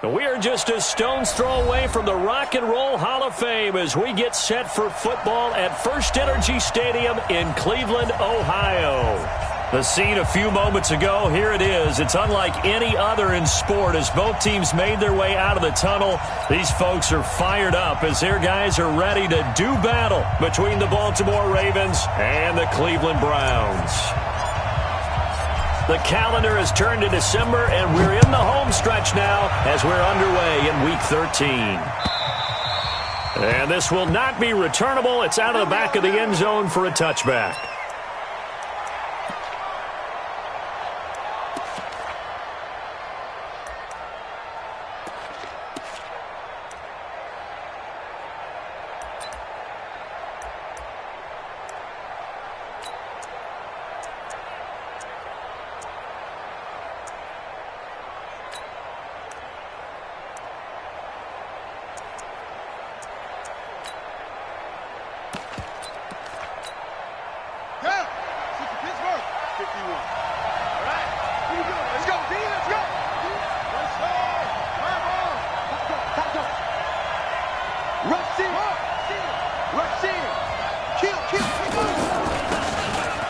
We are just a stone's throw away from the Rock and Roll Hall of Fame as we get set for football at First Energy Stadium in Cleveland, Ohio. The scene a few moments ago, here it is. It's unlike any other in sport as both teams made their way out of the tunnel. These folks are fired up as their guys are ready to do battle between the Baltimore Ravens and the Cleveland Browns. The calendar has turned to December, and we're in the home stretch now as we're underway in Week 13. And this will not be returnable. It's out of the back of the end zone for a touchback.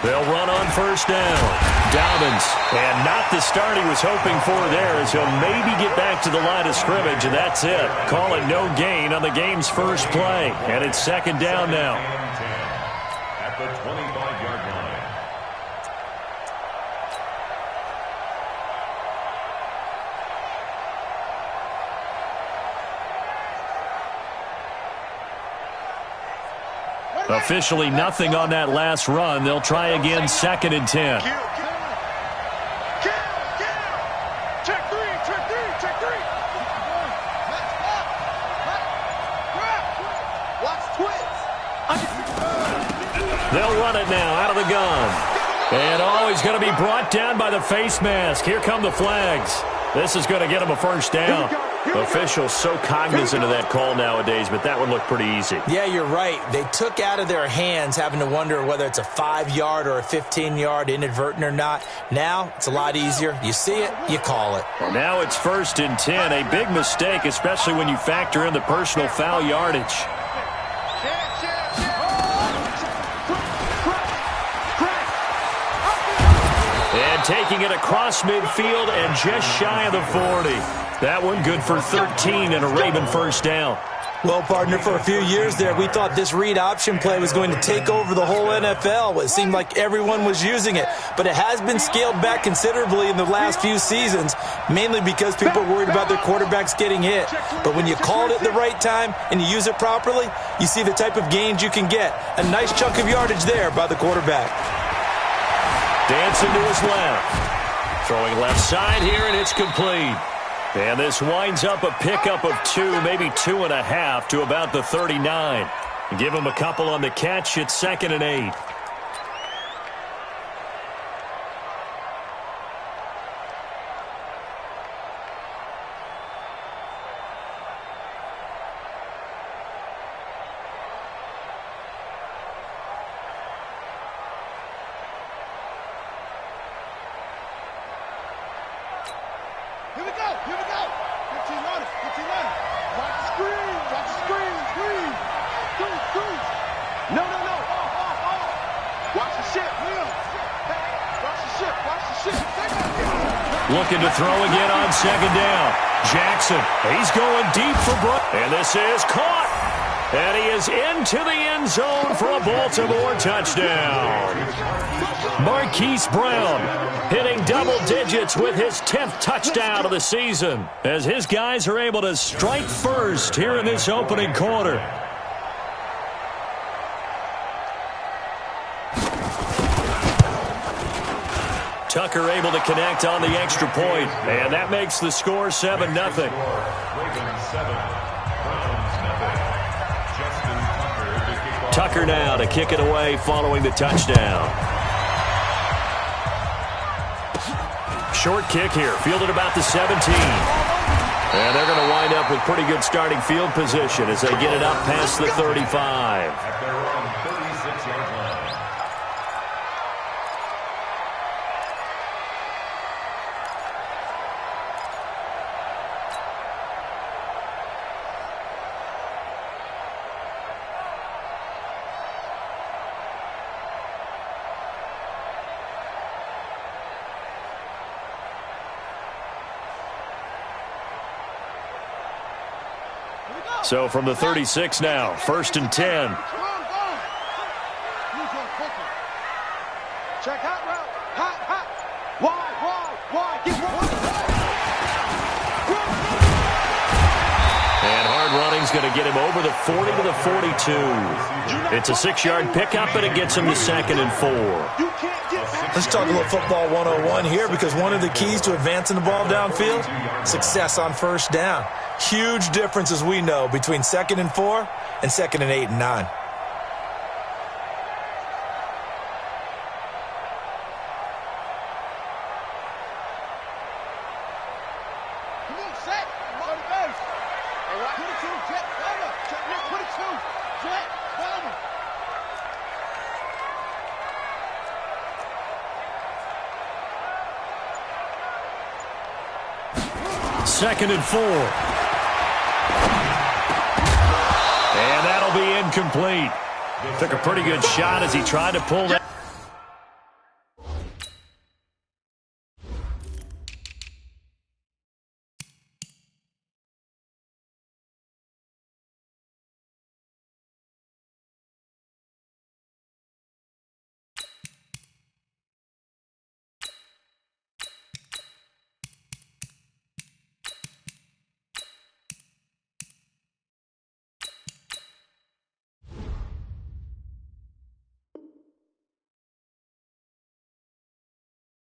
They'll run on first down. Dobbins, and not the start he was hoping for there, as he'll maybe get back to the line of scrimmage, and that's it. Call it no gain on the game's first play, and it's second down now. At the 25-yard line. Officially nothing on that last run. They'll try again, second and 10. They'll run it now out of the gun. And he's going to be brought down by the face mask. Here come the flags. This is going to get him a first down. Officials so cognizant of that call nowadays, but that would look pretty easy. Yeah, you're right. They took out of their hands having to wonder whether it's a 5-yard or a 15-yard, inadvertent or not. Now, it's a lot easier. You see it, you call it. Well, now it's first and 10. A big mistake, especially when you factor in the personal foul yardage. And taking it across midfield and just shy of the 40. That one good for 13 and a Raven first down. Well, partner, for a few years there, we thought this read option play was going to take over the whole NFL. It seemed like everyone was using it, but it has been scaled back considerably in the last few seasons, mainly because people are worried about their quarterbacks getting hit. But when you call it at the right time and you use it properly, you see the type of gains you can get. A nice chunk of yardage there by the quarterback. Dancing to his left. Throwing left side here, and it's complete. And this winds up a pickup of 2, maybe 2.5 to about the 39. Give him a couple on the catch. It's second and 8. Looking to throw again on second down. Jackson, he's going deep for Brook. And this is caught. And he is into the end zone for a Baltimore touchdown. Marquise Brown hitting double digits with his 10th touchdown of the season as his guys are able to strike first here in this opening quarter. Tucker able to connect on the extra point, and that makes the score 7-0. Tucker now to kick it away following the touchdown. Short kick here, fielded about the 17. And they're going to wind up with pretty good starting field position as they get it up past the 35. At their own 36-yard line. So from the 36 now, 1st and 10. Check hot route. Hot. Wide. Get And hard running's going to get him over the 40 to the 42. It's a 6-yard pickup, and it gets him to 2nd and 4. Let's talk a little football 101 here, because one of the keys to advancing the ball downfield, success on 1st down. Huge difference, as we know, between 2nd and 4 and 2nd and 8 and 9. Second and 4. And that'll be incomplete. Took a pretty good shot as he tried to pull that.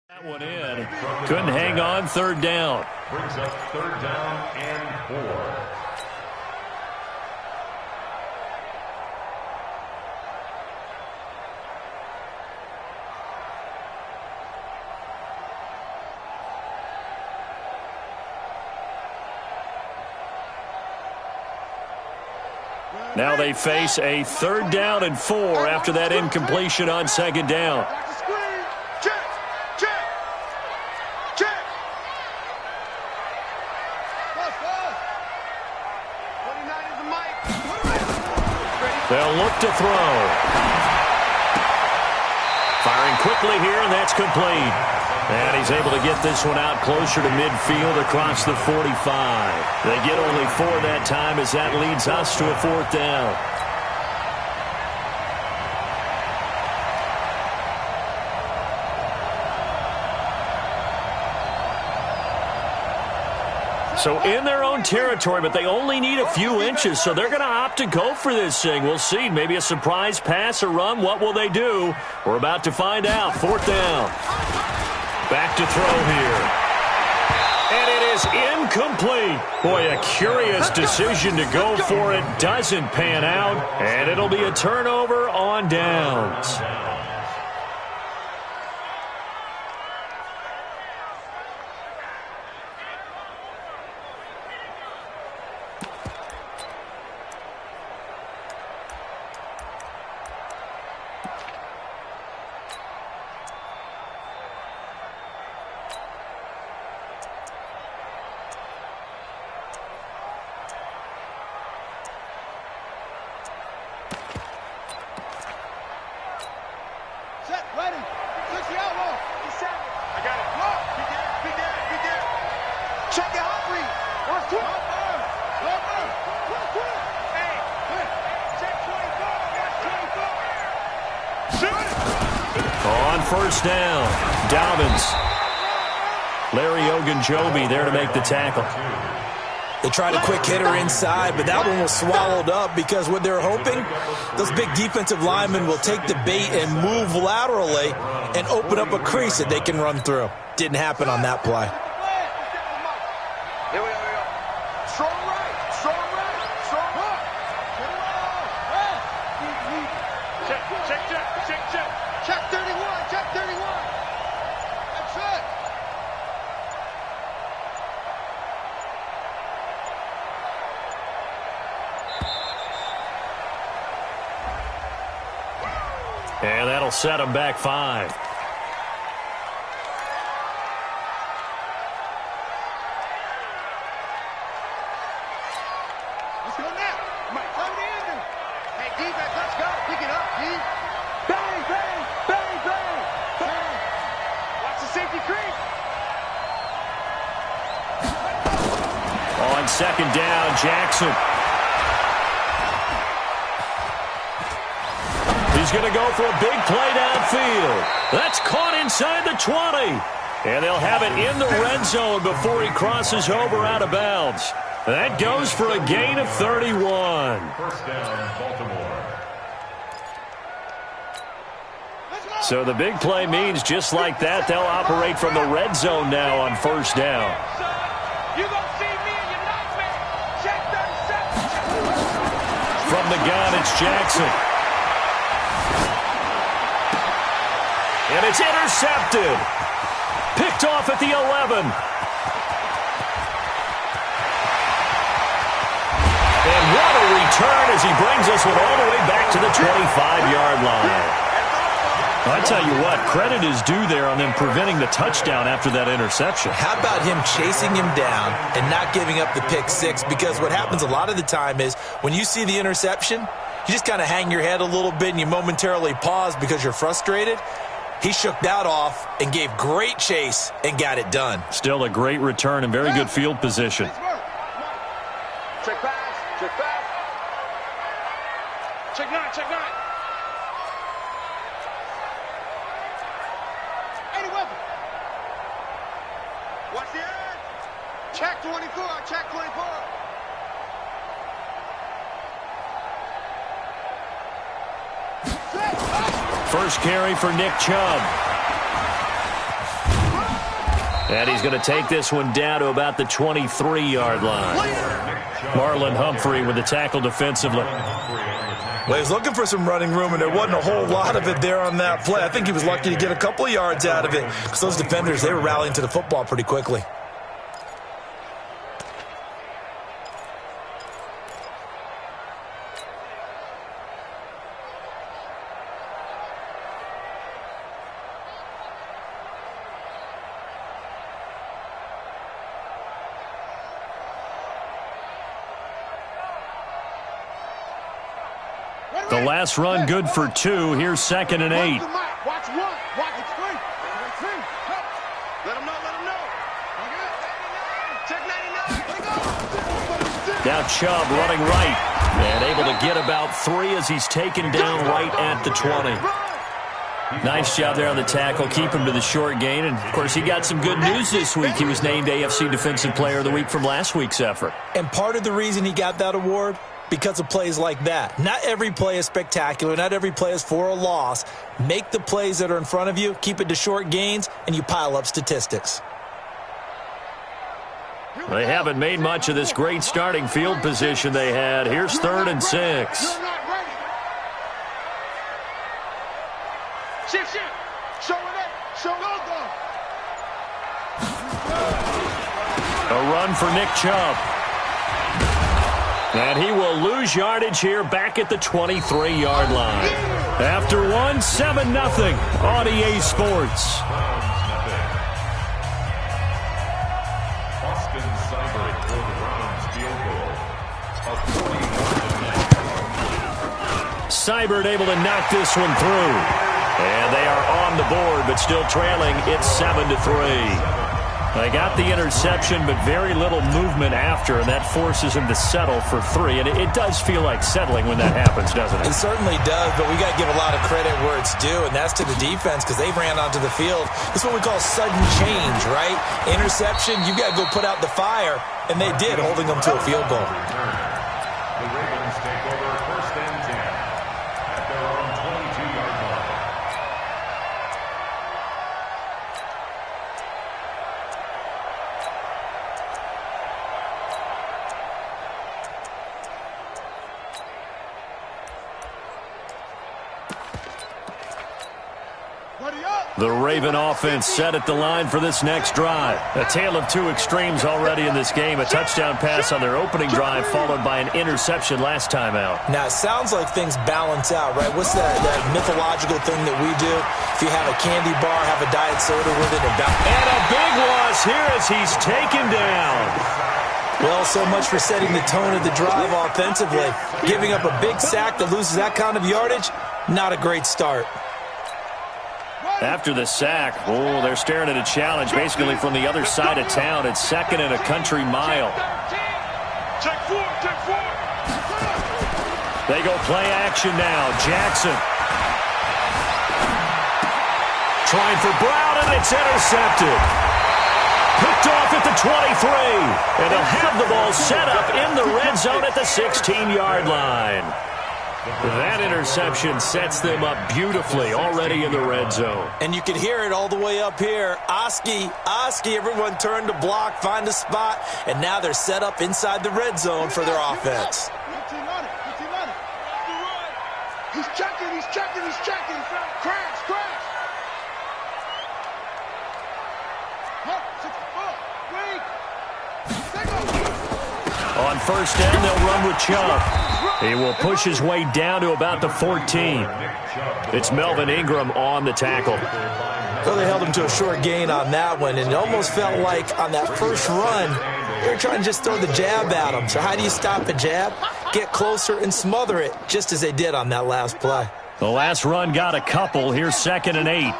That one in. Couldn't hang on 3rd down. Brings up 3rd down and 4. Now they face a 3rd down and 4 after that incompletion on 2nd down. They'll look to throw. Firing quickly here, and that's complete. And he's able to get this one out closer to midfield across the 45. They get only 4 that time, as that leads us to a 4th down. So in their own territory, but they only need a few inches, so they're going to opt to go for this thing. We'll see. Maybe a surprise pass or run. What will they do? We're about to find out. 4th down. Back to throw here. And it is incomplete. Boy, a curious decision to go for it. Doesn't pan out, and it'll be a turnover on downs. On 1st down, Dobbins. Larry Ogunjobi there to make the tackle. They tried a quick hitter inside, but that one was swallowed up, because what they're hoping, those big defensive linemen will take the bait and move laterally and open up a crease that they can run through. Didn't happen on that play. Here we go. Strong right. Check 31. That's it. And that'll set them back 5. Let's go now. Mike, come in. Hey, defense, let's go. Pick it up, D. Bang, bang, bang, bang, bang. Watch the safety creep. On 2nd down, Jackson. is going to go for a big play downfield. That's caught inside the 20. And they'll have it in the red zone before he crosses over out of bounds. That goes for a gain of 31. First down, Baltimore. So the big play means just like that, they'll operate from the red zone now on first down. From the gun, it's Jackson. And it's intercepted. Picked off at the 11. And what a return as he brings this one all the way back to the 25-yard line. I tell you what, credit is due there on them preventing the touchdown after that interception. How about him chasing him down and not giving up the pick six? Because what happens a lot of the time is when you see the interception, you just kind of hang your head a little bit and you momentarily pause because you're frustrated. He shook that off and gave great chase and got it done. Still a great return and very good field position. Check pass. Check pass. Check nine. Check nine. 80 weapon. Watch the edge. Check 24. Check 24. First carry for Nick Chubb. And he's going to take this one down to about the 23-yard line. Marlon Humphrey with the tackle defensively. Well, he was looking for some running room, and there wasn't a whole lot of it there on that play. I think he was lucky to get a couple of yards out of it because those defenders, they were rallying to the football pretty quickly. The last run good for 2. Here's 2nd and 8. Watch one. Watch it. Three. Let him know. Let him know. Check 99. Now Chubb running right. And able to get about 3 as he's taken down right at the 20. Nice job there on the tackle. Keep him to the short gain. And, of course, he got some good news this week. He was named AFC Defensive Player of the Week from last week's effort. And part of the reason he got that award, because of plays like that. Not every play is spectacular. Not every play is for a loss. Make the plays that are in front of you, keep it to short gains, and you pile up statistics. They haven't made much of this great starting field position they had. Here's 3rd and 6. Shift. Show it up. Show it up. A run for Nick Chubb. And he will lose yardage here back at the 23-yard line. After one, 7-0 on EA Sports. Austin Seibert for the Browns field goal. Seibert able to knock this one through. And they are on the board, but still trailing. It's 7-3. They got the interception, but very little movement after, and that forces him to settle for 3. And it does feel like settling when that happens, doesn't it? It certainly does, but we got to give a lot of credit where it's due, and that's to the defense because they ran onto the field. This is what we call sudden change, right? Interception, you've got to go put out the fire, and they did, holding them to a field goal. The Ravens take over 1st and 10 at their own 22-yard line. The Raven offense set at the line for this next drive. A tale of 2 extremes already in this game. A touchdown pass on their opening drive followed by an interception last time out. Now, it sounds like things balance out, right? What's that mythological thing that we do? If you have a candy bar, have a diet soda with it. And a big loss here as he's taken down. Well, so much for setting the tone of the drive offensively. Giving up a big sack that loses that kind of yardage, not a great start. After the sack, they're staring at a challenge basically from the other side of town. It's 2nd and a country mile. Check 4. They go play action now. Jackson. Trying for Brown, and it's intercepted. Picked off at the 23. And they'll have the ball set up in the red zone at the 16-yard line. That interception sets them up beautifully already in the red zone. And you can hear it all the way up here. Oski, everyone turned to block, find a spot, and now they're set up inside the red zone for their offense. He's checking. Crash. On first down, they'll run with Chubb. He will push his way down to about the 14. It's Melvin Ingram on the tackle. So they held him to a short gain on that one, and it almost felt like on that first run, they were trying to just throw the jab at him. So how do you stop a jab? Get closer and smother it, just as they did on that last play. The last run got a couple. Here's 2nd and 8.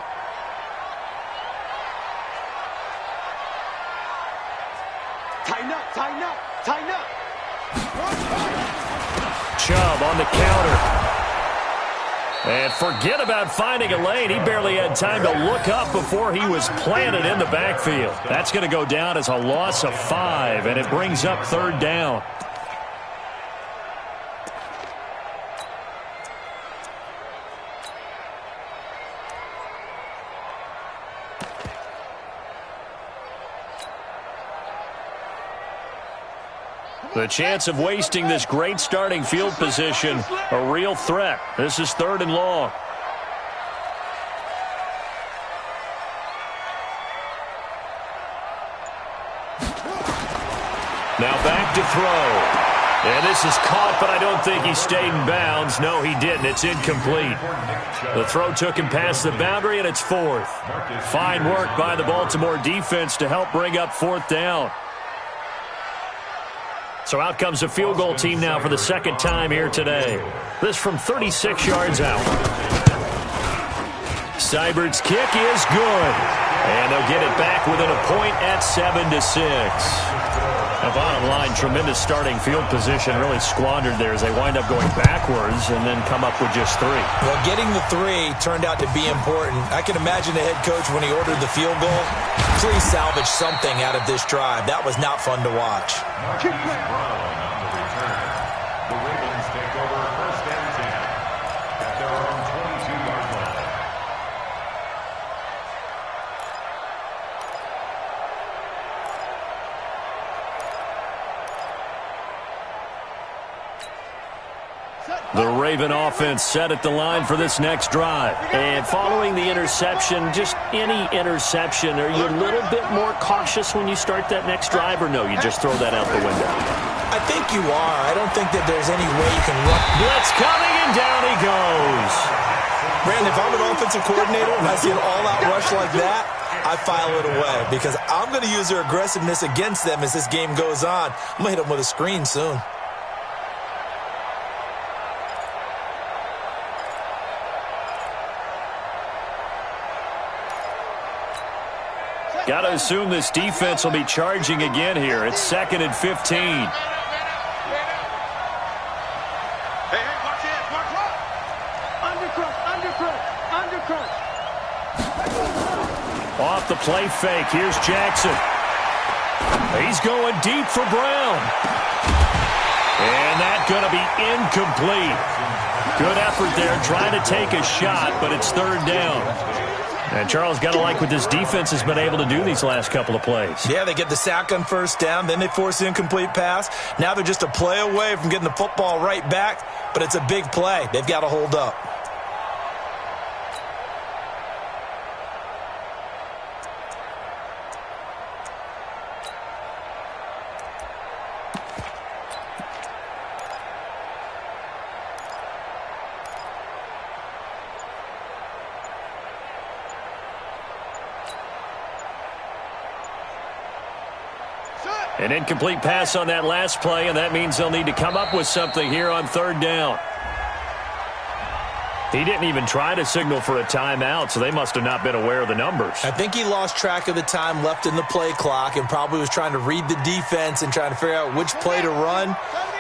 Tighten up. Chubb on the counter. And forget about finding a lane. He barely had time to look up before he was planted in the backfield. That's going to go down as a loss of 5, and it brings up 3rd down. The chance of wasting this great starting field position, a real threat. This is 3rd and long. Now back to throw. And this is caught, but I don't think he stayed in bounds. No, he didn't. It's incomplete. The throw took him past the boundary, and it's 4th. Fine work by the Baltimore defense to help bring up 4th down. So out comes a field goal team now for the 2nd time here today. This from 36 yards out. Seibert's kick is good. And they'll get it back within a point at 7-6. The bottom line, tremendous starting field position, really squandered there as they wind up going backwards and then come up with just 3. Well, getting the 3 turned out to be important. I can imagine the head coach when he ordered the field goal. Please salvage something out of this drive. That was not fun to watch. The Ravens take over 1st and 10 at their own 22-yard line. The Raven offense set at the line for this next drive. And following the interception, just any interception, are you a little bit more cautious when you start that next drive, or no, you just throw that out the window? I think you are. I don't think that there's any way you can run. Blitz coming, and down he goes. Brandon, if I'm an offensive coordinator and I see an all-out rush like that, I file it away because I'm going to use their aggressiveness against them as this game goes on. I'm going to hit them with a screen soon. Got to assume this defense will be charging again here. It's 2nd and 15. Hey, watch it. Undercut. Off the play fake. Here's Jackson. He's going deep for Brown. And that's going to be incomplete. Good effort there, trying to take a shot, but it's 3rd down. And Charles, got to like what this defense has been able to do these last couple of plays. Yeah, they get the sack on 1st down, then they force the incomplete pass. Now they're just a play away from getting the football right back, but it's a big play. They've got to hold up. An incomplete pass on that last play, and that means they'll need to come up with something here on 3rd down. He didn't even try to signal for a timeout, so they must have not been aware of the numbers. I think he lost track of the time left in the play clock and probably was trying to read the defense and trying to figure out which play to run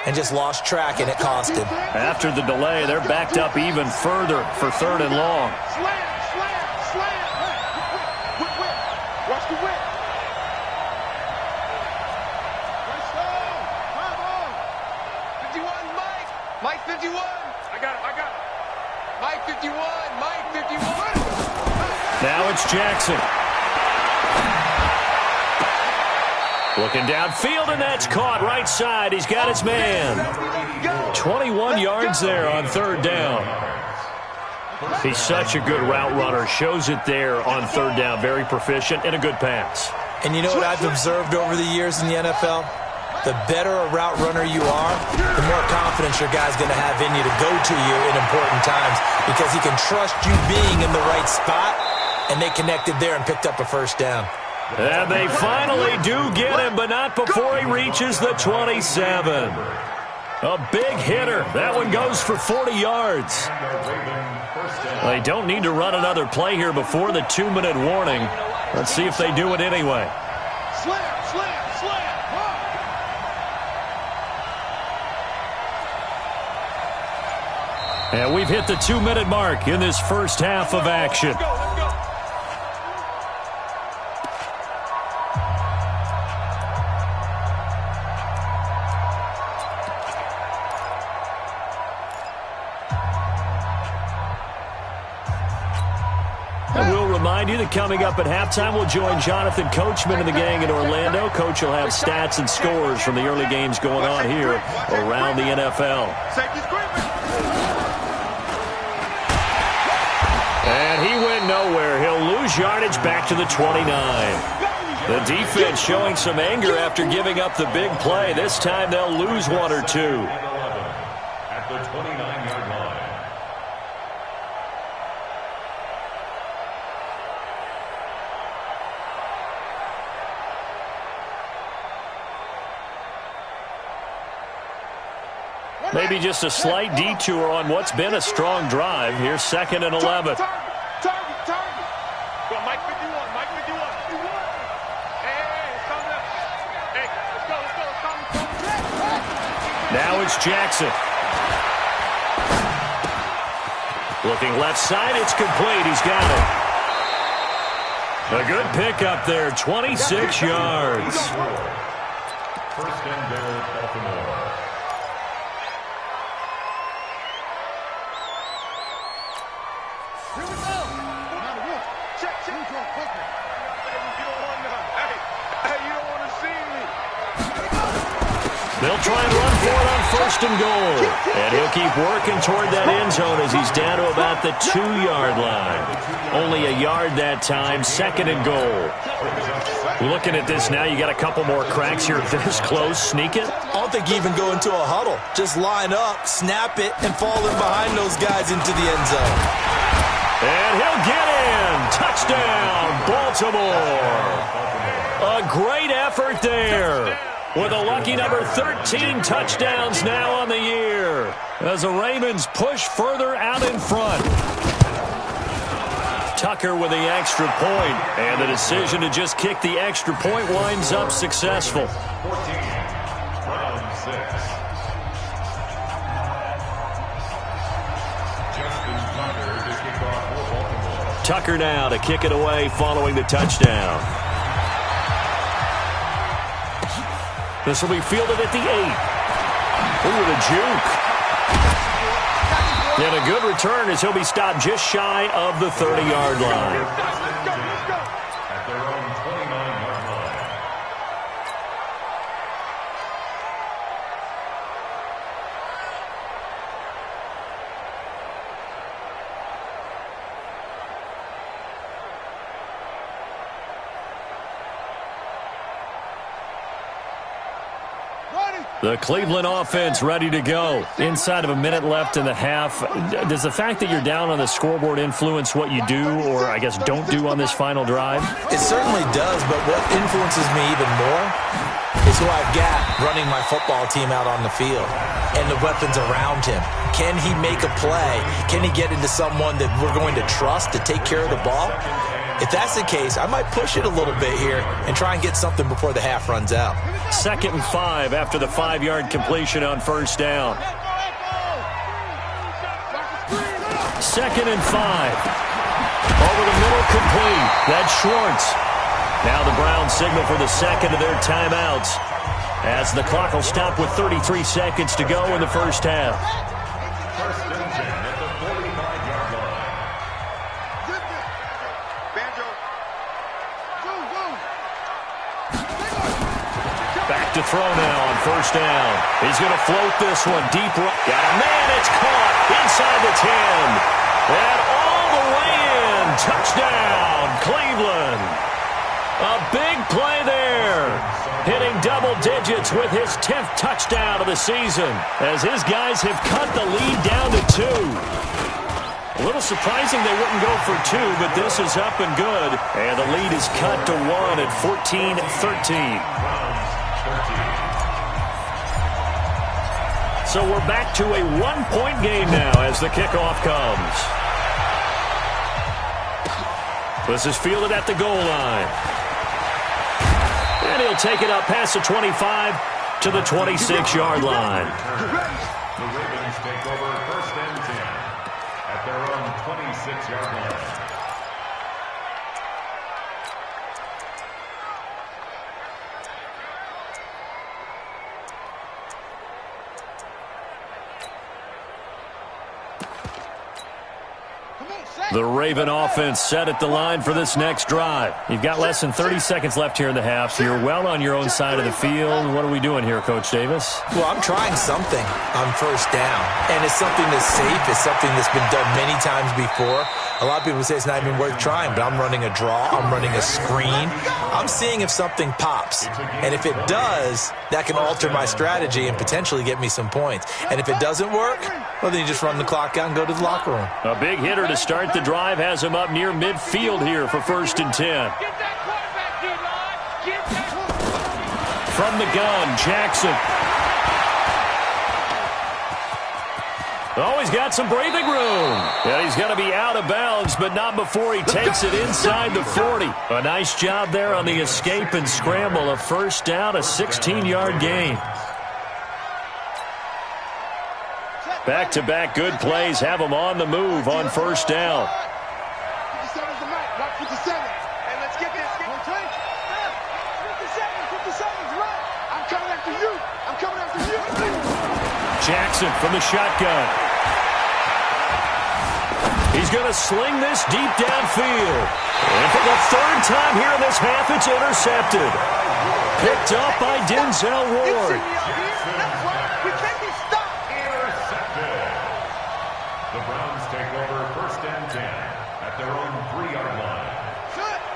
and just lost track, and it cost him. After the delay, they're backed up even further for 3rd and long. 51. I got it. Mike 51. Mike 51. Now it's Jackson. Looking downfield, and that's caught right side. He's got his man. 21 yards there on third down. He's such a good route runner. Shows it there on third down. Very proficient and a good pass. And you know what I've observed over the years in the NFL? The better a route runner you are, the more confidence your guy's going to have in you to go to you in important times because he can trust you being in the right spot, and they connected there and picked up a first down. And they finally do get him, but not before he reaches the 27. A big hitter. That one goes for 40 yards. They don't need to run another play here before the 2-minute warning. Let's see if they do it anyway. Slam. And we've hit the 2-minute mark in this first half of action. Let's go. And we'll remind you that coming up at halftime, we'll join Jonathan Coachman and the gang in Orlando. Coach will have stats and scores from the early games going on here around the NFL. And he went nowhere. He'll lose yardage back to the 29. The defense showing some anger after giving up the big play. This time they'll lose one or two. At the 29-yard line. Maybe just a slight detour on what's been a strong drive. Here's 2nd and 11. Target. Go, Mike 51. Hey, something else. Hey, let's go. Now it's Jackson. Looking left side, it's complete. He's got it. A good pickup there, 26 yards. First and goal, Baltimore. Here we go. Check. Hey, you don't want to see me. They'll try and run for it on 1st and goal. And he'll keep working toward that end zone as he's down to about the 2-yard line. Only a yard that time, 2nd and goal. Looking at this now, you got a couple more cracks here this close. Sneak it. I don't think you even go into a huddle. Just line up, snap it, and fall in behind those guys into the end zone. And he'll get in. Touchdown, Baltimore. A great effort there. With a lucky number 13 touchdowns now on the year. As the Ravens push further out in front. Tucker with the extra point. And the decision to just kick the extra point winds up successful. 14, round 6. Justin Tucker to kick off for Baltimore. Tucker now to kick it away following the touchdown. This will be fielded at the 8. Ooh, the juke. And a good return as he'll be stopped just shy of the 30-yard line. At their own 29-yard line. The Cleveland offense ready to go. Inside of a minute left in the half. Does the fact that you're down on the scoreboard influence what you do, or I guess don't do on this final drive? It certainly does, but what influences me even more is who I've got running my football team out on the field and the weapons around him. Can he make a play? Can he get into someone that we're going to trust to take care of the ball? If that's the case, I might push it a little bit here and try and get something before the half runs out. 2nd and 5 after the 5-yard completion on 1st down. 2nd and 5. Over the middle, complete. That's Schwartz. Now the Browns signal for the 2nd of their timeouts as the clock will stop with 33 seconds to go in the first half. First and 10 at the 45-yard line. Banjo. Boom. Back to throw now on first down. He's going to float this one deep right. Got a man. It's caught inside the 10. And all the way in. Touchdown, Cleveland. A big play there. Hitting double digits with his 10th touchdown of the season, as his guys have cut the lead down to 2. A little surprising they wouldn't go for 2, but this is up and good. And the lead is cut to 1 at 14-13. So we're back to a one-point game now as the kickoff comes. This is fielded at the goal line. And he'll take it up past the 25 to the 26-yard line. The Ravens take over first and 10 at their own 26-yard line. The Raven offense set at the line for this next drive. You've got less than 30 seconds left here in the half, so you're well on your own side of the field. What are we doing here, Coach Davis? Well, I'm trying something on first down, and it's something that's safe. It's something that's been done many times before. A lot of people say it's not even worth trying, but I'm running a draw. I'm running a screen. I'm seeing if something pops, and if it does, that can alter my strategy and potentially get me some points. And if it doesn't work, well, then you just run the clock out and go to the locker room. A big hitter to start the drive has him up near midfield here for first and 10. From the gun, Jackson. Oh, he's got some breathing room. Yeah, he's going to be out of bounds, but not before he takes it inside the 40. A nice job there on the escape and scramble. A first down, a 16-yard gain. Back-to-back good plays have him on the move on first down. 57's the mic. Rock 57. Hey, let's get this. 57, 57's right. I'm coming after you. I'm coming after you. Jackson from the shotgun. He's going to sling this deep downfield. And for the third time here in this half, it's intercepted. Picked up by Denzel Ward. We can't be stopped. Intercepted. The Browns take over first and 10 at their own 3-yard line.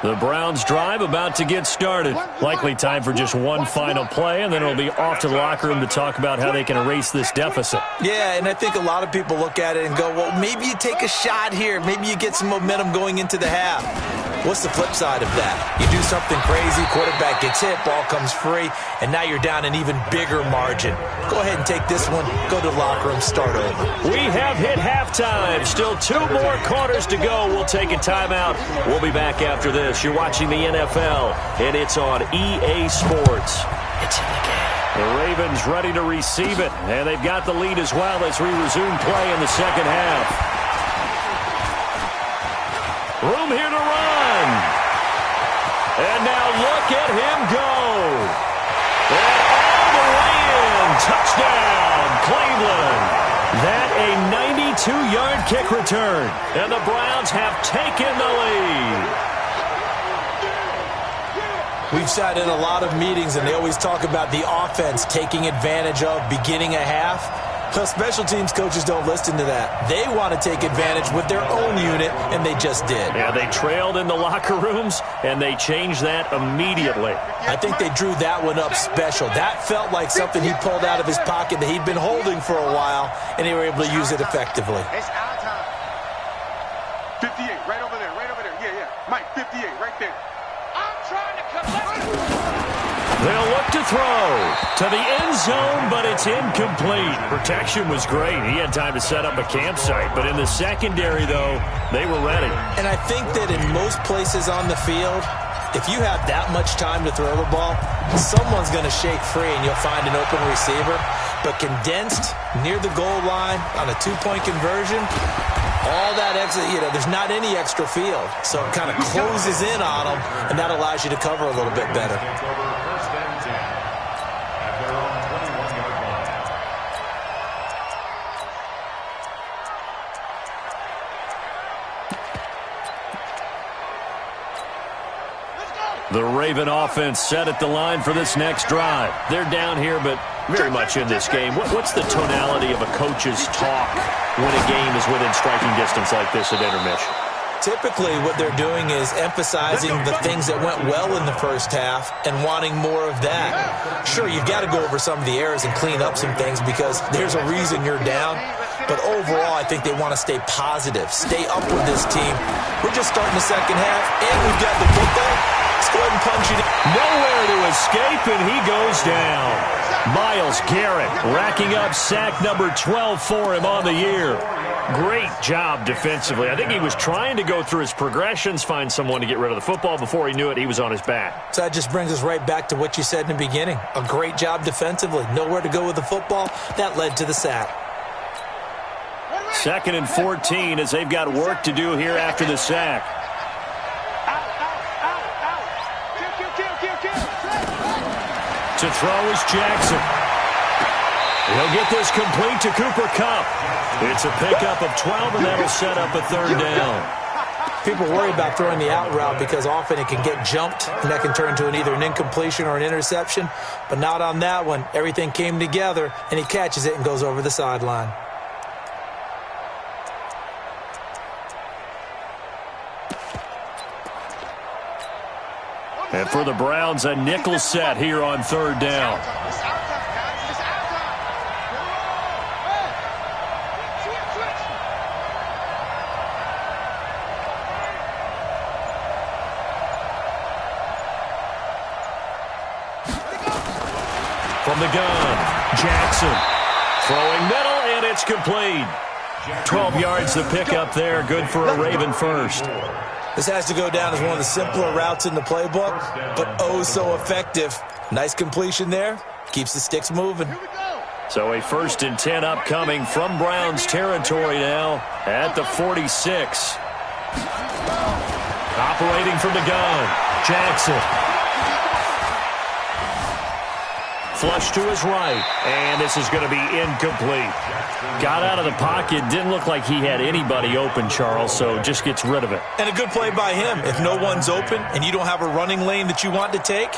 The Browns drive about to get started. Likely time for just one final play, and then it'll be off to the locker room to talk about how they can erase this deficit. Yeah, and I think a lot of people look at it and go, well, maybe you take a shot here. Maybe you get some momentum going into the half. What's the flip side of that? You do something crazy, quarterback gets hit, ball comes free, and now you're down an even bigger margin. Go ahead and take this one, go to the locker room, start over. We have hit halftime. Still 2 more quarters to go. We'll take a timeout. We'll be back after this. You're watching the NFL, and it's on EA Sports. It's in the game. The Ravens ready to receive it, and they've got the lead as well as we resume play in the second half. Room here to run. And now look at him go. And all the way in. Touchdown, Cleveland. That a 92-yard kick return. And the Browns have taken the lead. We've sat in a lot of meetings, and they always talk about the offense taking advantage of beginning a half. Well, special teams coaches don't listen to that. They want to take advantage with their own unit, and they just did. Yeah, they trailed in the locker rooms, and they changed that immediately. I think they drew that one up special. That felt like something he pulled out of his pocket that he'd been holding for a while, and they were able to use it effectively. It's our time. 58, right over there, right over there. Yeah, yeah. Mike, 58, right there. I'm trying to collect. They'll look to throw to the end zone, but it's incomplete. Protection was great. He had time to set up a campsite, but in the secondary, though, they were ready. And I think that in most places on the field, if you have that much time to throw the ball, someone's going to shake free and you'll find an open receiver. But condensed near the goal line on a 2-point conversion, all that extra, there's not any extra field. So it kind of closes in on them, and that allows you to cover a little bit better. The Raven offense set at the line for this next drive. They're down here, but very much in this game. What's the tonality of a coach's talk when a game is within striking distance like this at intermission? Typically, what they're doing is emphasizing the things that went well in the first half and wanting more of that. Sure, you've got to go over some of the errors and clean up some things because there's a reason you're down. But overall, I think they want to stay positive, stay up with this team. We're just starting the second half, and we've got the football. Let's go ahead and punch it in. Nowhere to escape, and he goes down. Myles Garrett racking up sack number 12 for him on the year. Great job defensively. I think he was trying to go through his progressions, find someone to get rid of the football. Before he knew it, he was on his back. So that just brings us right back to what you said in the beginning. A great job defensively. Nowhere to go with the football. That led to the sack. 2nd and 14 as they've got work to do here after the sack. To throw is Jackson. He'll get this complete to Cooper Kupp. It's a pickup of 12, and that'll set up a 3rd down. People worry about throwing the out route because often it can get jumped, and that can turn into either an incompletion or an interception. But not on that one. Everything came together, and he catches it and goes over the sideline. And for the Browns, a nickel set here on 3rd down. From the gun, Jackson. Throwing middle, and it's complete. 12 yards to pick up there. Good for a Raven first. This has to go down as one of the simpler routes in the playbook, but oh so effective. Nice completion there. Keeps the sticks moving. So a 1st and 10 upcoming from Browns territory now at the 46. Operating from the gun, Jackson. Flush to his right, and this is going to be incomplete. Got out of the pocket, didn't look like he had anybody open, Charles, so just gets rid of it. And a good play by him. If no one's open and you don't have a running lane that you want to take,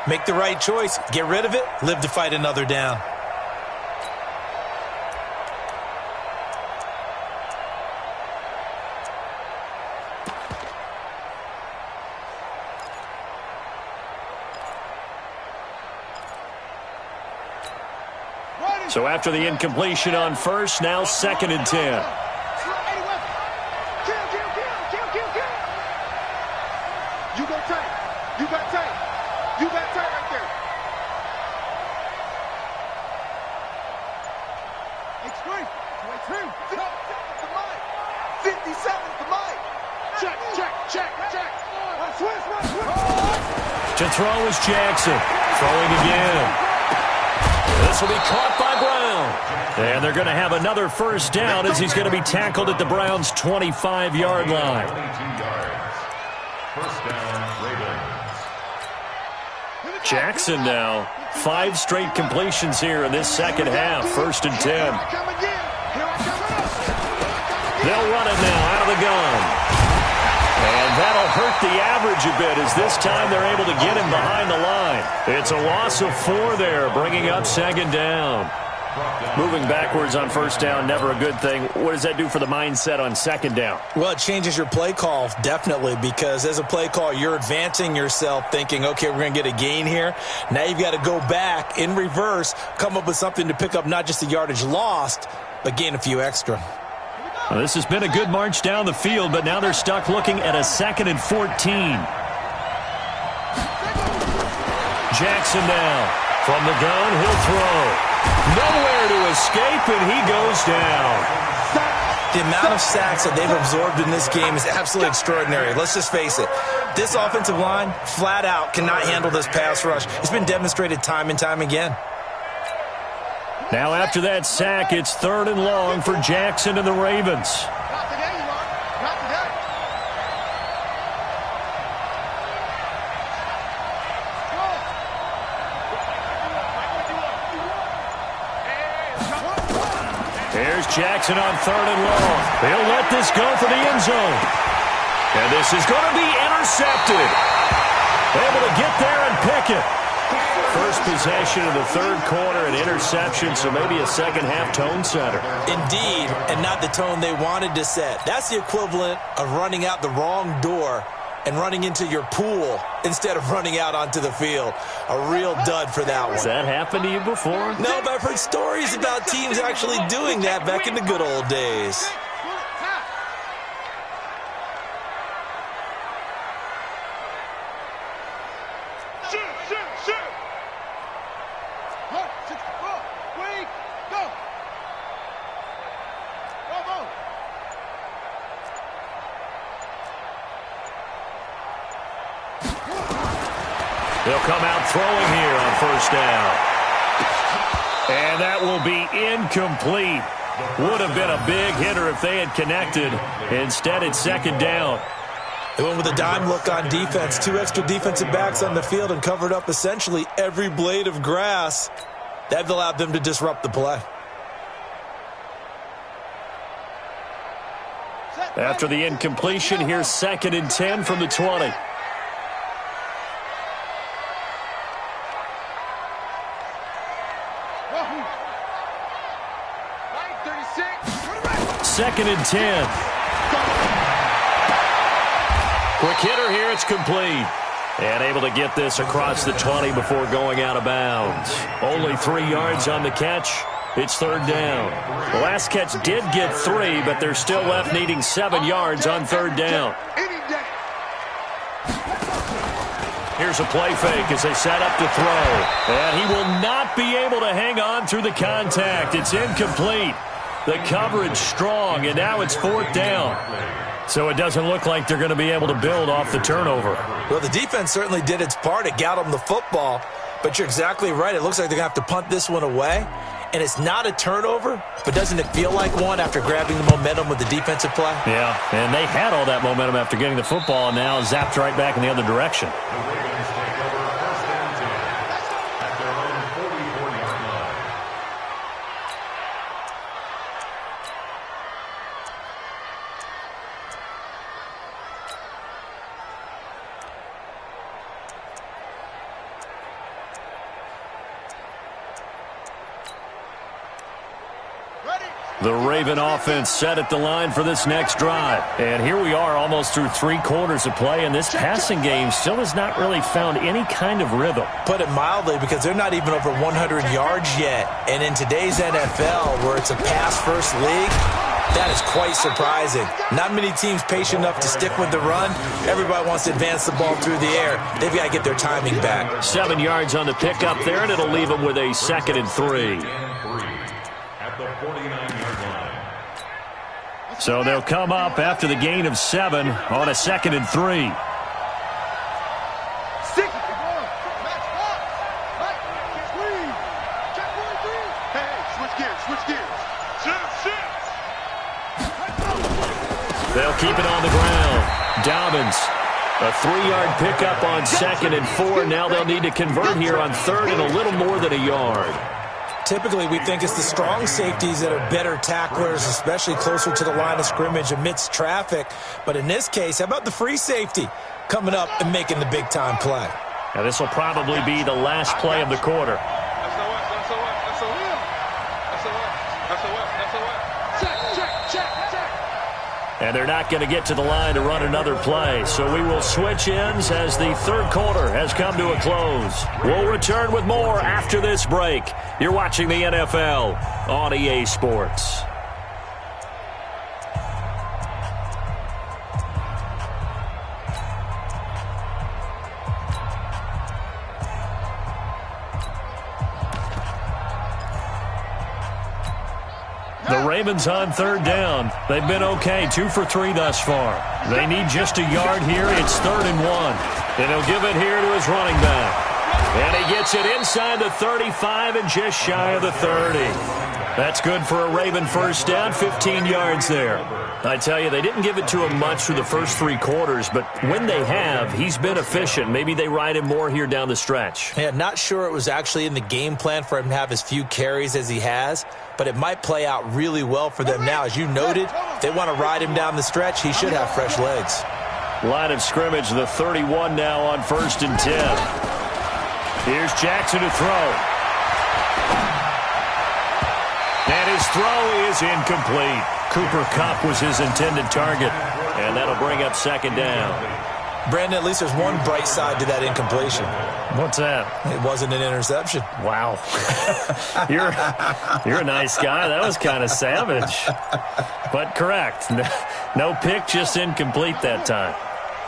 make the right choice. Get rid of it, live to fight another down. So after the incompletion on 1st, now 2nd and 10. You got tight. You got tight. You got tight right there. Extreme. 22. 57 to Mike. Check. Switch. To throw is Jackson. Throwing again. This will be caught by Brown. And they're going to have another 1st down as he's going to be tackled at the Browns' 25-yard line. 1st down, Ravens. Jackson now, 5 straight completions here in this 2nd half. 1st and 10. They'll run it now out of the gun. And that'll hurt the average a bit as this time they're able to get him behind the line. It's a loss of 4 there, bringing up 2nd down. Moving backwards on 1st down, never a good thing. What does that do for the mindset on 2nd down? Well, it changes your play call, definitely, because as a play call, you're advancing yourself thinking, okay, we're going to get a gain here. Now you've got to go back in reverse, come up with something to pick up not just the yardage lost, but gain a few extra. Well, this has been a good march down the field, but now they're stuck looking at a 2nd and 14. Jackson now. From the gun, he'll throw. Nowhere to escape, and he goes down. The amount of sacks that they've absorbed in this game is absolutely extraordinary. Let's just face it. This offensive line, flat out, cannot handle this pass rush. It's been demonstrated time and time again. Now after that sack, it's 3rd and long for Jackson and the Ravens. Here's Jackson on 3rd and long. He'll let this go for the end zone. And this is going to be intercepted. Able to get there and pick it. First possession of the third quarter, an interception, so maybe a second-half tone setter. Indeed, and not the tone they wanted to set. That's the equivalent of running out the wrong door and running into your pool instead of running out onto the field. A real dud for that one. Has that happened to you before? No, but I've heard stories about teams actually doing that back in the good old days. They'll come out throwing here on first down. And that will be incomplete. Would have been a big hitter if they had connected. Instead, it's second down. They went with a dime look on defense. 2 extra defensive backs on the field and covered up essentially every blade of grass. That allowed them to disrupt the play. After the incompletion, here's 2nd and 10 from the 20. Second and 10. Quick hitter here, it's complete. And able to get this across the 20 before going out of bounds. Only 3 yards on the catch. It's third down. The last catch did get 3, but they're still left needing 7 yards on third down. Here's a play fake as they set up to throw. And he will not be able to hang on through the contact. It's incomplete. The coverage strong, and now it's 4th down. So it doesn't look like they're going to be able to build off the turnover. Well, the defense certainly did its part. It got them the football. But you're exactly right. It looks like they're going to have to punt this one away. And it's not a turnover, but doesn't it feel like one after grabbing the momentum with the defensive play? Yeah, and they had all that momentum after getting the football, and now zapped right back in the other direction. The Raven offense set at the line for this next drive. And here we are almost through 3 quarters of play, and this passing game still has not really found any kind of rhythm. Put it mildly, because they're not even over 100 yards yet. And in today's NFL, where it's a pass-first league, that is quite surprising. Not many teams patient enough to stick with the run. Everybody wants to advance the ball through the air. They've got to get their timing back. 7 yards on the pickup there, and it'll leave them with a 2nd and 3. At the 49-yard line. So they'll come up after the gain of 7 on a 2nd and 3. They'll keep it on the ground. Dobbins, a 3-yard pickup on 2nd and 4. Now they'll need to convert here on 3rd and a little more than a yard. Typically, we think it's the strong safeties that are better tacklers, especially closer to the line of scrimmage amidst traffic. But in this case, how about the free safety coming up and making the big-time play? Now, this will probably be the last play of the quarter. And they're not going to get to the line to run another play. So we will switch ends as the third quarter has come to a close. We'll return with more after this break. You're watching the NFL on EA Sports. The Ravens on 3rd down. They've been okay, 2 for 3 thus far. They need just a yard here. It's 3rd and 1. And he'll give it here to his running back. And he gets it inside the 35 and just shy of the 30. That's good for a Raven first down, 15 yards there. I tell you, they didn't give it to him much through the first 3 quarters, but when they have, he's been efficient. Maybe they ride him more here down the stretch. Yeah, not sure it was actually in the game plan for him to have as few carries as he has, but it might play out really well for them now. As you noted, if they want to ride him down the stretch, he should have fresh legs. Line of scrimmage, the 31 now on 1st and 10. Here's Jackson to throw. And his throw is incomplete. Cooper Kupp was his intended target. And that'll bring up 2nd down. Brandon, at least there's one bright side to that incompletion. What's that? It wasn't an interception. Wow. You're a nice guy. That was kind of savage. But correct. No pick, just incomplete that time.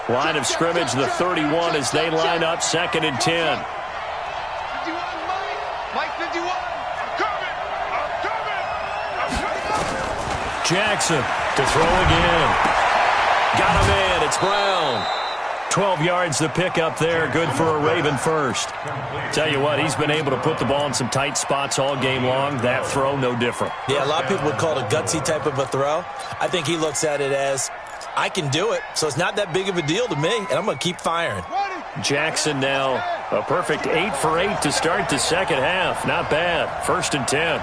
Line of scrimmage, the 31 as they line up 2nd and 10. 51, Mike 51. I'm coming. Jackson to throw again. Got him in. It's Brown. 12 yards the pick up there. Good for a Raven first. Tell you what, he's been able to put the ball in some tight spots all game long. That throw, no different. Yeah, a lot of people would call it a gutsy type of a throw. I think he looks at it as, I can do it, so it's not that big of a deal to me, and I'm going to keep firing. Jackson now a perfect 8 for 8 to start the second half. Not bad. 1st and 10.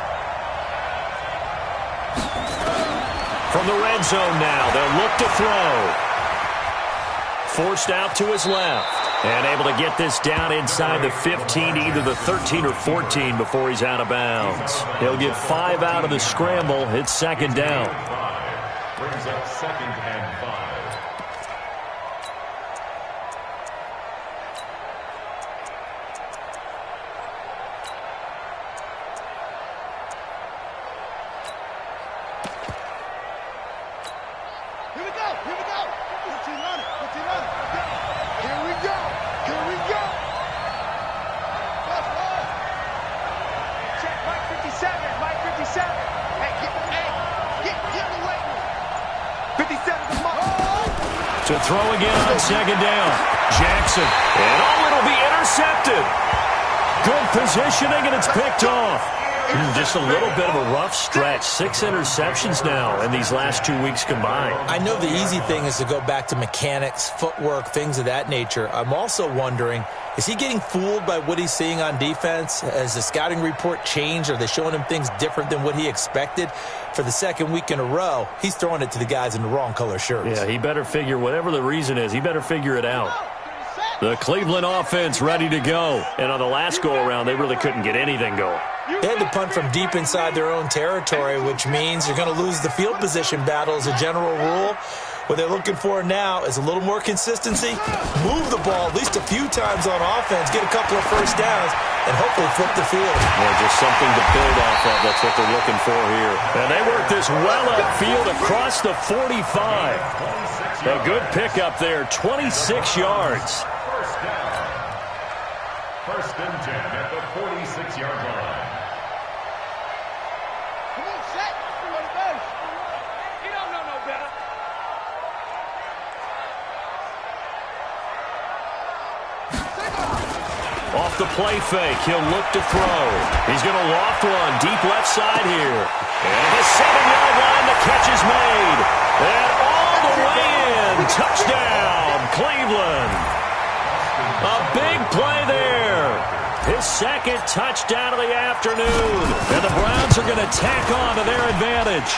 From the red zone now, they'll look to throw. Forced out to his left. And able to get this down inside the 15, either the 13 or 14 before he's out of bounds. He'll get 5 out of the scramble. It's 2nd down. Brings up 2nd and 5. Here we go. Put your on it. Here we go. Check Mike 57. Hey, get away. 57 is Mike. To throw again on 2nd down. Jackson. And it'll be intercepted. Good positioning, and it's picked off. Just a little bit of a rough stretch. 6 interceptions now in these last 2 weeks combined. I know the easy thing is to go back to mechanics, footwork, things of that nature. I'm also wondering, is he getting fooled by what he's seeing on defense? Has the scouting report changed? Are they showing him things different than what he expected? For the 2nd week in a row, he's throwing it to the guys in the wrong color shirts. Yeah, he better figure, whatever the reason is, he better figure it out. The Cleveland offense ready to go. And on the last go-around, they really couldn't get anything going. They had to punt from deep inside their own territory, which means you're going to lose the field position battle as a general rule. What they're looking for now is a little more consistency, move the ball at least a few times on offense, get a couple of first downs, and hopefully flip the field. Yeah, just something to build off of. That's what they're looking for here. And they work this well upfield across the 45. A good pickup there, 26 yards. First and 10 at the 46-yard line. Come on, set. Everybody goes. You don't know no better. Off the play fake, he'll look to throw. He's going to loft one deep left side here. And the 7-yard line, the catch is made. And all the way in. Touchdown, Cleveland. A big play there. His 2nd touchdown of the afternoon. And the Browns are going to tack on to their advantage.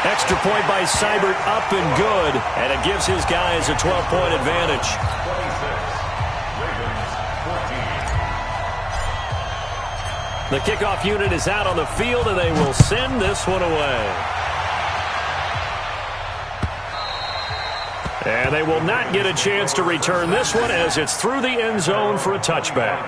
Extra point by Seibert, up and good. And it gives his guys a 12-point advantage. 26. Ravens 14. The kickoff unit is out on the field, and they will send this one away. And they will not get a chance to return this one as it's through the end zone for a touchback.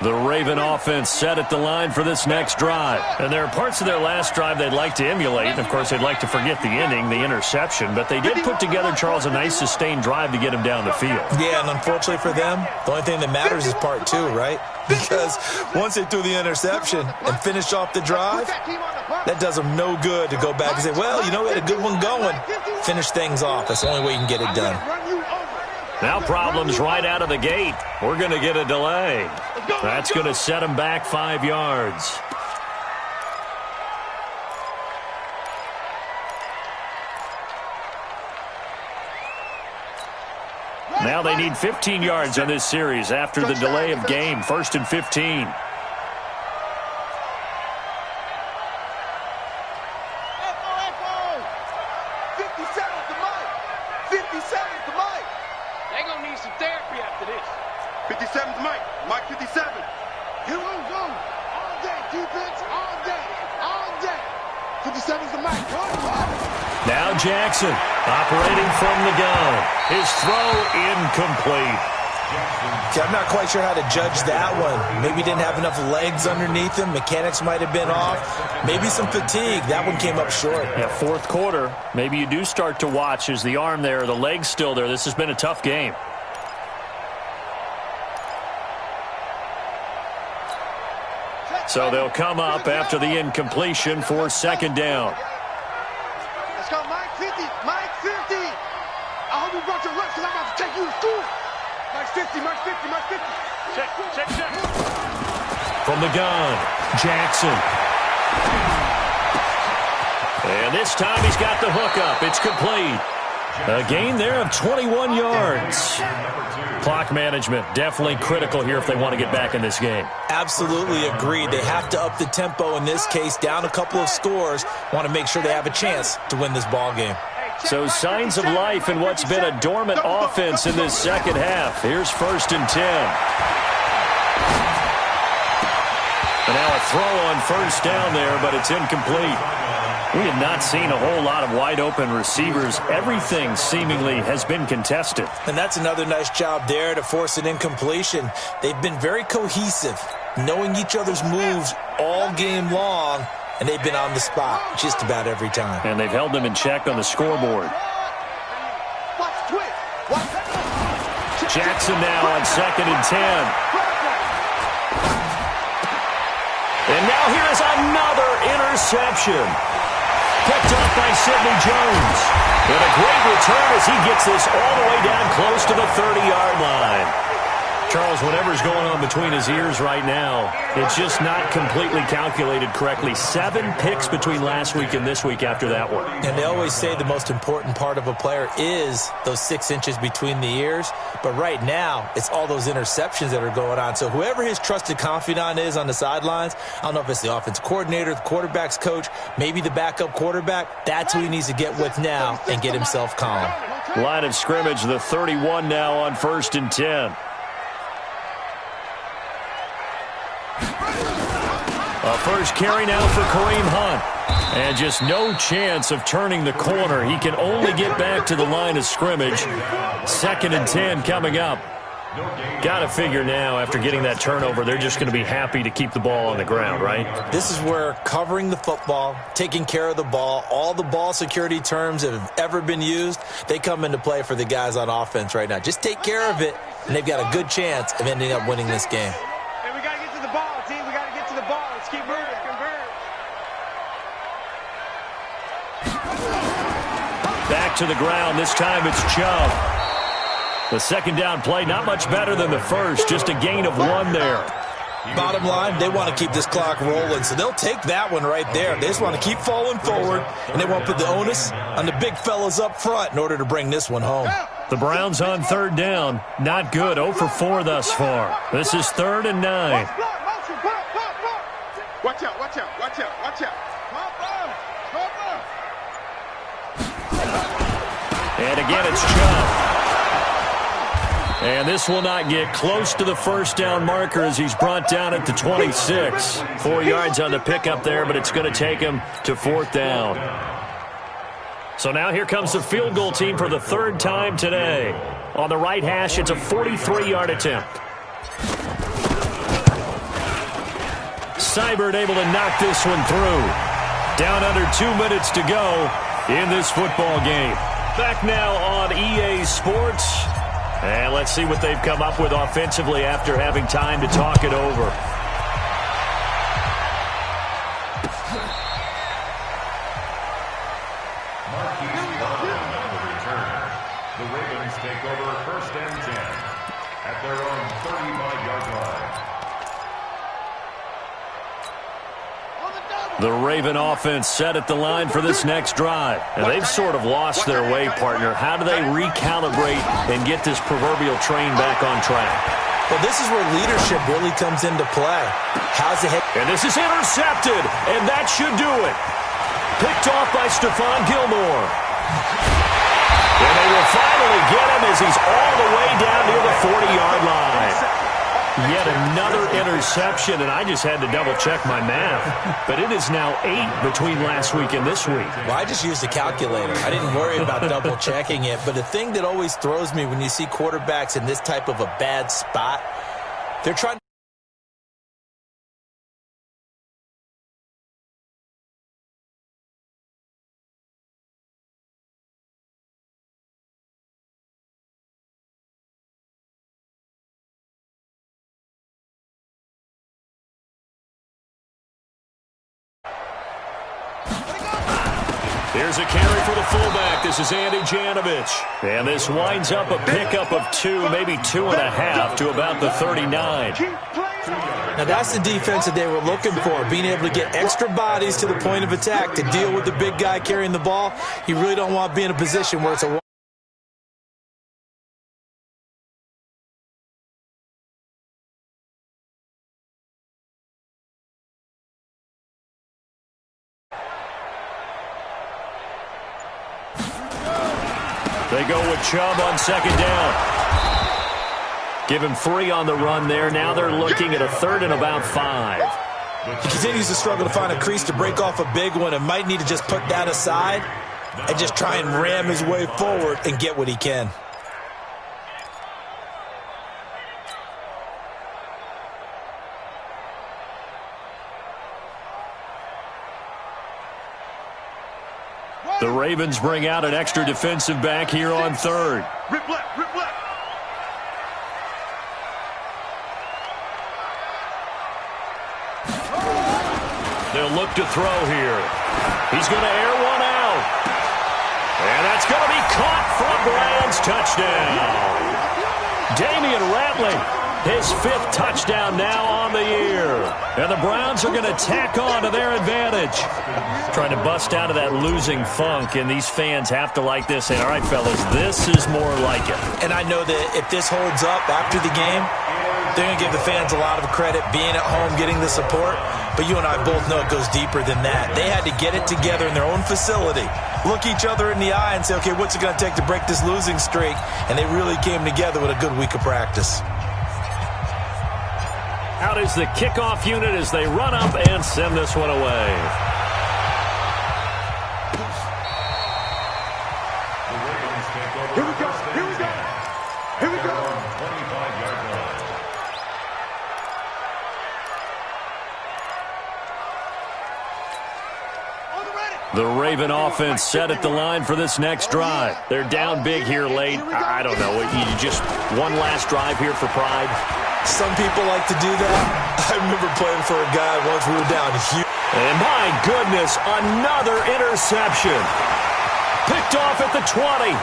The Raven offense set at the line for this next drive. And there are parts of their last drive they'd like to emulate. And, of course, they'd like to forget the ending, the interception. But they did put together, Charles, a nice sustained drive to get him down the field. Yeah, and unfortunately for them, the only thing that matters is part 2, right? Because once they threw the interception and finished off the drive, that does them no good to go back and say, well, you know, we had a good one going. Finish things off. That's the only way you can get it done. Now problems right out of the gate. We're going to get a delay. That's going to set him back 5 yards. Now they need 15 yards on this series after the delay of game. 1st and 15. Now Jackson operating from the gun. His throw incomplete. Okay, I'm not quite sure how to judge that one. Maybe didn't have enough legs underneath him. Mechanics might have been off. Maybe some fatigue. That one came up short. Yeah, 4th quarter. Maybe you do start to watch. Is the arm there, the leg's still there? This has been a tough game. So they'll come up after the incompletion for 2nd down. Let's go, Mike 50. Mike 50. I hope you brought your reps because I'm about to take you to school. Mike 50, Mike 50, Mike 50. Check. From the gun, Jackson. And this time he's got the hook up. It's complete. A gain there of 21 yards. Clock management definitely critical here if they want to get back in this game. Absolutely agreed. They have to up the tempo in this case, down a couple of scores. Want to make sure they have a chance to win this ball game. So signs of life in what's been a dormant offense in this second half. Here's 1st and 10. And now a throw on 1st down there, but it's incomplete. We have not seen a whole lot of wide-open receivers. Everything seemingly has been contested. And that's another nice job there to force an incompletion. They've been very cohesive, knowing each other's moves all game long, and they've been on the spot just about every time. And they've held them in check on the scoreboard. Jackson now on 2nd and 10. And now here's another interception. Picked up by Sidney Jones. And a great return as he gets this all the way down close to the 30-yard line. Charles, whatever's going on between his ears right now, it's just not completely calculated correctly. 7 picks between last week and this week after that one. And they always say the most important part of a player is those 6 inches between the ears. But right now, it's all those interceptions that are going on. So whoever his trusted confidant is on the sidelines, I don't know if it's the offensive coordinator, the quarterback's coach, maybe the backup quarterback, that's who he needs to get with now and get himself calm. Line of scrimmage, the 31 now on 1st and 10. A first carry now for Kareem Hunt. And just no chance of turning the corner. He can only get back to the line of scrimmage. 2nd and 10 coming up. Got to figure now, after getting that turnover, they're just going to be happy to keep the ball on the ground, right? This is where covering the football, taking care of the ball, all the ball security terms that have ever been used, they come into play for the guys on offense right now. Just take care of it, and they've got a good chance of ending up winning this game. Hey, we got to get to the ball, team. We got to get to the ball. Let's keep moving. Back to the ground. This time it's Chubb. The 2nd down play, not much better than the first. Just a gain of 1 there. Bottom line, they want to keep this clock rolling, so they'll take that one right there. They just want to keep falling forward, and they want to put the onus on the big fellas up front in order to bring this one home. The Browns on 3rd down. Not good. 0 for 4 thus far. This is 3rd and 9. Watch out, watch out, watch out, watch out. And again, it's Chubb. And this will not get close to the 1st down marker as he's brought down at the 26. 4 yards on the pickup there, but it's going to take him to 4th down. So now here comes the field goal team for the 3rd time today. On the right hash, it's a 43-yard attempt. Seibert able to knock this one through. Down under 2 minutes to go in this football game. Back now on EA Sports. And let's see what they've come up with offensively after having time to talk it over. The Ravens take over 1st and 10 at their own 35-yard line. The Raven offense set at the line for this next drive. And they've sort of lost their way, partner. How do they recalibrate and get this proverbial train back on track? Well, this is where leadership really comes into play. How's the head? And this is intercepted, and that should do it. Picked off by Stephon Gilmore. And they will finally get him as he's all the way down near the 40-yard line. Yet another interception, and I just had to double-check my math. But it is now 8 between last week and this week. Well, I just used a calculator. I didn't worry about double-checking it. But the thing that always throws me when you see quarterbacks in this type of a bad spot, they're trying to... Here's a carry for the fullback. This is Andy Janovich. And this winds up a pickup of 2, maybe 2.5 to about the 39. Now, that's the defense that they were looking for, being able to get extra bodies to the point of attack to deal with the big guy carrying the ball. You really don't want to be in a position where it's a... They go with Chubb on second down. Give him 3 on the run there. Now they're looking at a 3rd and about 5. He continues to struggle to find a crease to break off a big one and might need to just put that aside and just try and ram his way forward and get what he can. The Ravens bring out an extra defensive back here on 3rd. Rip left, rip left. They'll look to throw here. He's going to air one out. And that's going to be caught for a Browns touchdown. Damian Rattling, his 5th touchdown now on the year. And the Browns are going to tack on to their advantage. Trying to bust out of that losing funk, and these fans have to like this. And all right, fellas, this is more like it. And I know that if this holds up after the game, they're going to give the fans a lot of credit being at home, getting the support. But you and I both know it goes deeper than that. They had to get it together in their own facility, look each other in the eye and say, okay, what's it going to take to break this losing streak? And they really came together with a good week of practice. Out is the kickoff unit as they run up and send this one away. Here we go, here we go, here we go. 25-yard line. The Raven offense set at the line for this next drive. They're down big here late. I don't know. You just one last drive here for pride? Some people like to do that. I remember playing for a guy once we were down huge. And my goodness, another interception. Picked off at the 20.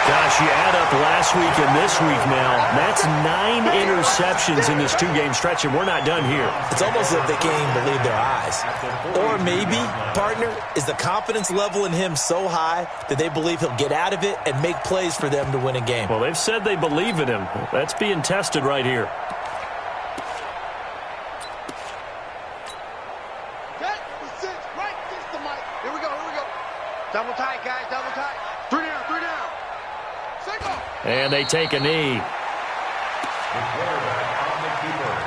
Gosh, you add up last week and this week now. That's 9 interceptions in this 2-game stretch, and we're not done here. It's almost as if they can't even believe their eyes. Or maybe, partner, is the confidence level in him so high that they believe he'll get out of it and make plays for them to win a game. Well, they've said they believe in him. That's being tested right here. Here we go, here we go. Double tight, guys, double tight. 3 down, 3 down. Single. And they take a knee. The quarterback on the keeper.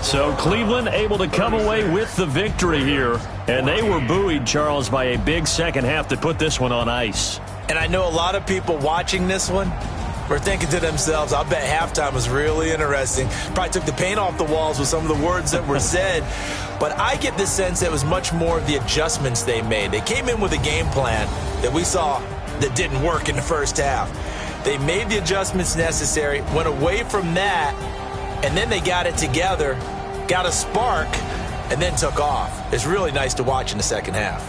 So Cleveland able to come away with the victory here. And they were buoyed, Charles, by a big second half that put this one on ice. And I know a lot of people watching this one were thinking to themselves, I'll bet halftime was really interesting. Probably took the paint off the walls with some of the words that were said. But I get the sense that it was much more of the adjustments they made. They came in with a game plan that we saw that didn't work in the first half. They made the adjustments necessary, went away from that, and then they got it together, got a spark, and then took off. It's really nice to watch in the second half.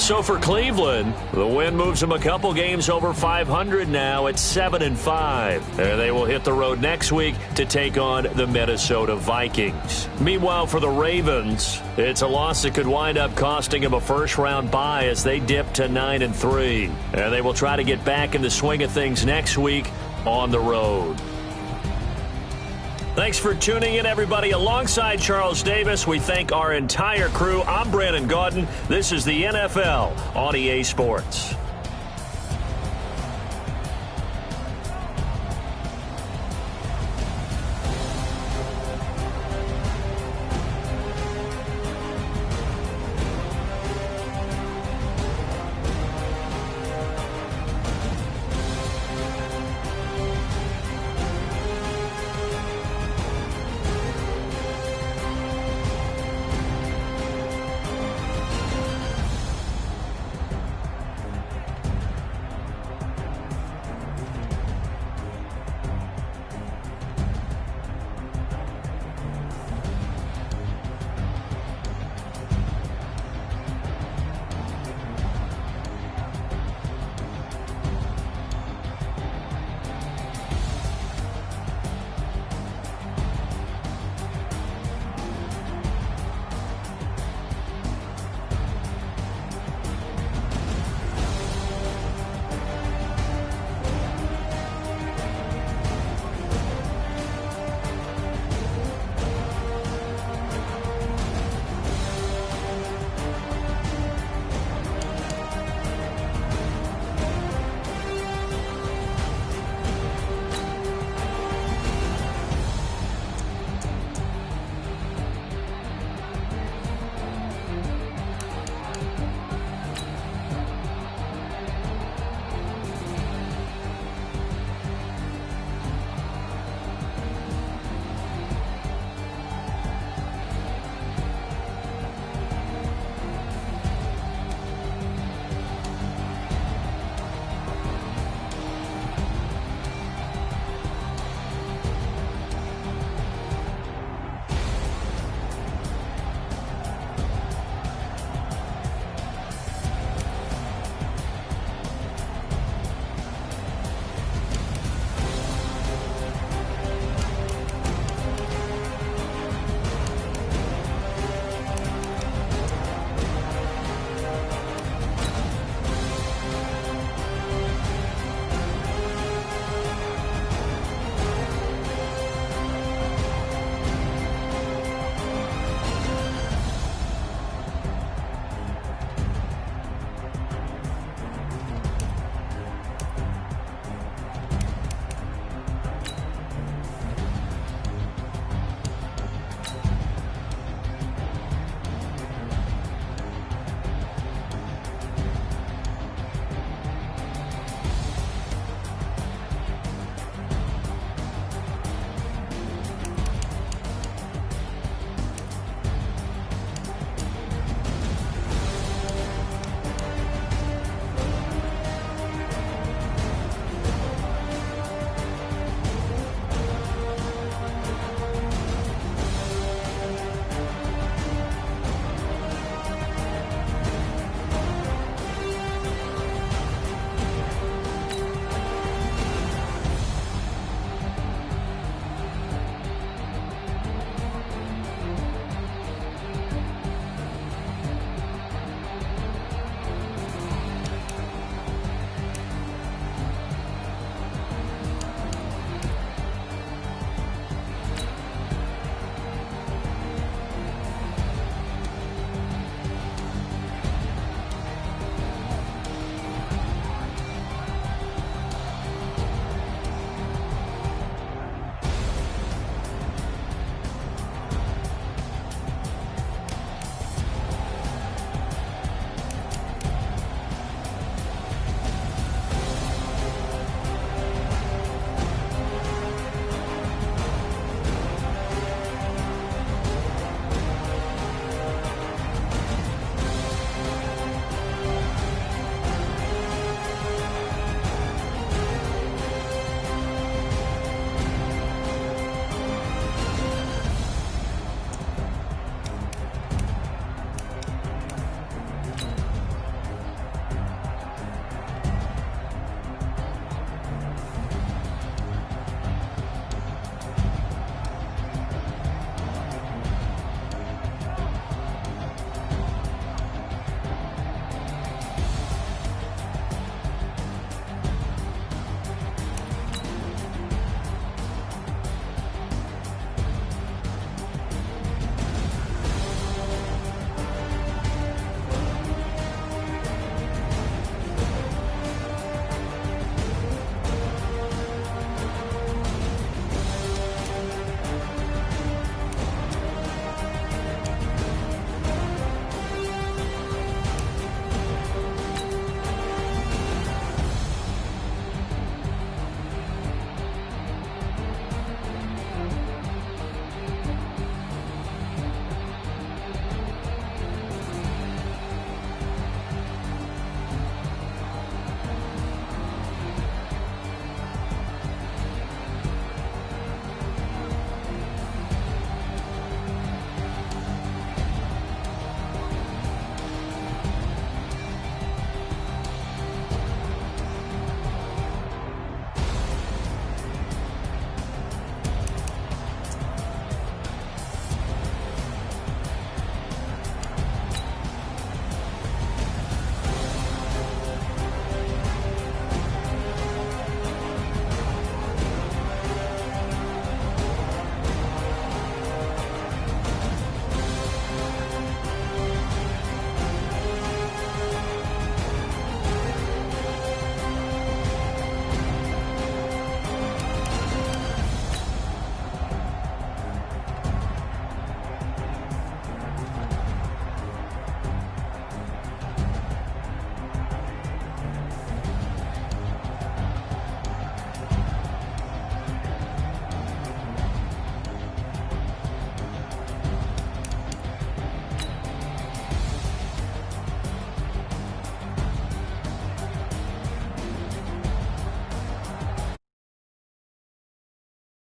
So for Cleveland, the win moves them a couple games over 500 now at 7-5. And they will hit the road next week to take on the Minnesota Vikings. Meanwhile, for the Ravens, it's a loss that could wind up costing them a first-round bye as they dip to 9-3. And they will try to get back in the swing of things next week on the road. Thanks for tuning in, everybody. Alongside Charles Davis, we thank our entire crew. I'm Brandon Gaudin. This is the NFL on EA Sports.